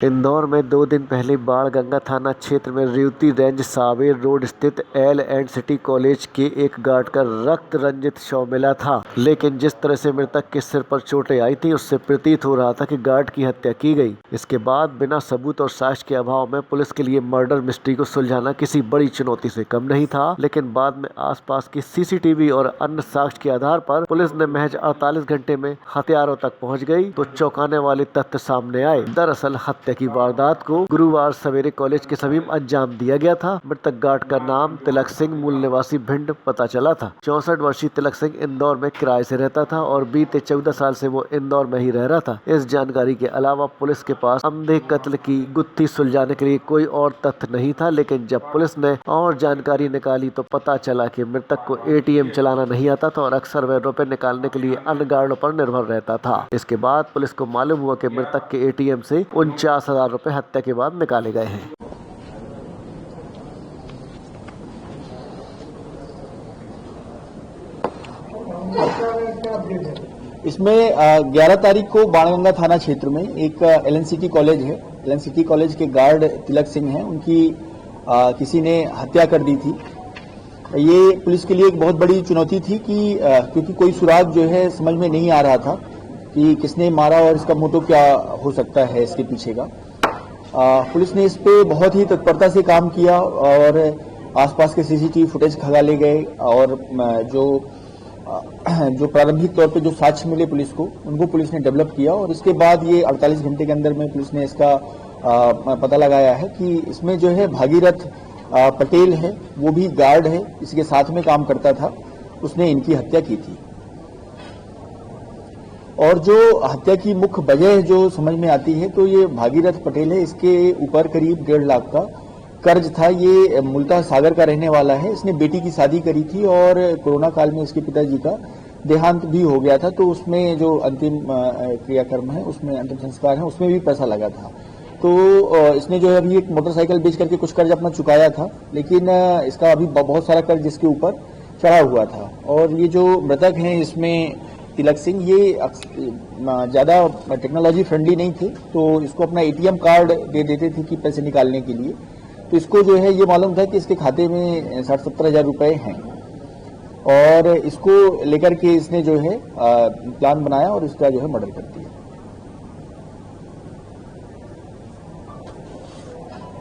इंदौर में 2 दिन पहले बाणगंगा थाना क्षेत्र में रेवती रेंज सावेर रोड स्थित L&City कॉलेज के एक गार्ड का रक्त रंजित शव मिला था। लेकिन जिस तरह से मृतक के सिर पर चोटें आई थी, उससे प्रतीत हो रहा था कि गार्ड की हत्या की गई। इसके बाद बिना सबूत और साक्ष्य के अभाव में पुलिस के लिए मर्डर मिस्ट्री को सुलझाना किसी बड़ी चुनौती से कम नहीं था। लेकिन बाद में आसपास की CCTV और अन्य साक्ष्य के आधार पर पुलिस ने महज 48 घंटे में हथियारों तक पहुँच गई तो चौंकाने वाले तथ्य सामने आए। दरअसल हत्या की वारदात को गुरुवार सवेरे कॉलेज के समीप अंजाम दिया गया था। मृतक गार्ड का नाम तिलक सिंह, मूल निवासी भिंड पता चला था। 64 वर्षीय तिलक सिंह इंदौर में किराए से रहता था और बीते 14 साल से वो इंदौर में ही रह रहा था। इस जानकारी के अलावा पुलिस के पास अंधे कत्ल की गुत्थी सुलझाने के लिए कोई और तथ्य नहीं था। लेकिन जब पुलिस ने और जानकारी निकाली तो पता चला कि मृतक को ATM चलाना नहीं आता था और अक्सर वह रुपए निकालने के लिए अन्य गार्डों पर निर्भर रहता था। इसके बाद पुलिस को मालूम हुआ कि मृतक के ATM से 49,000 रुपए हत्या के बाद निकाले गए हैं। इसमें 11 तारीख को बाणगंगा थाना क्षेत्र में एक L&City कॉलेज है। L&City कॉलेज के गार्ड तिलक सिंह हैं, उनकी किसी ने हत्या कर दी थी। ये पुलिस के लिए एक बहुत बड़ी चुनौती थी कि क्योंकि कोई सुराग जो है समझ में नहीं आ रहा था कि किसने मारा और इसका मोटिव क्या हो सकता है इसके पीछे का। पुलिस ने इस पे बहुत ही तत्परता से काम किया और आसपास के CCTV फुटेज खंगाले गए और जो प्रारंभिक तौर पे जो साक्ष्य मिले पुलिस को, उनको पुलिस ने डेवलप किया और इसके बाद ये 48 घंटे के अंदर में पुलिस ने इसका पता लगाया है कि इसमें जो है भागीरथ पटेल है, वो भी गार्ड है, इसके साथ में काम करता था, उसने इनकी हत्या की थी। और जो हत्या की मुख्य वजह जो समझ में आती है तो ये भागीरथ पटेल है, इसके ऊपर करीब 1.5 लाख का कर्ज था। ये मूलतः सागर का रहने वाला है। इसने बेटी की शादी करी थी और कोरोना काल में इसके पिताजी का देहांत भी हो गया था, तो उसमें जो अंतिम क्रियाक्रम है, उसमें अंतिम संस्कार है, उसमें भी पैसा लगा था। तो इसने जो है अभी एक मोटरसाइकिल बेच करके कुछ कर्ज अपना चुकाया था, लेकिन इसका अभी बहुत सारा कर्ज इसके ऊपर चढ़ा हुआ था। और ये जो मृतक हैं इसमें तिलक सिंह, ये ज्यादा टेक्नोलॉजी फ्रेंडली नहीं थे, तो इसको अपना ATM कार्ड दे देते थे कि पैसे निकालने के लिए। तो इसको जो है ये मालूम था कि इसके खाते में 60-70 हजार रुपए हैं और इसको लेकर के इसने जो है प्लान बनाया और इसका जो है मर्डर कर दिया।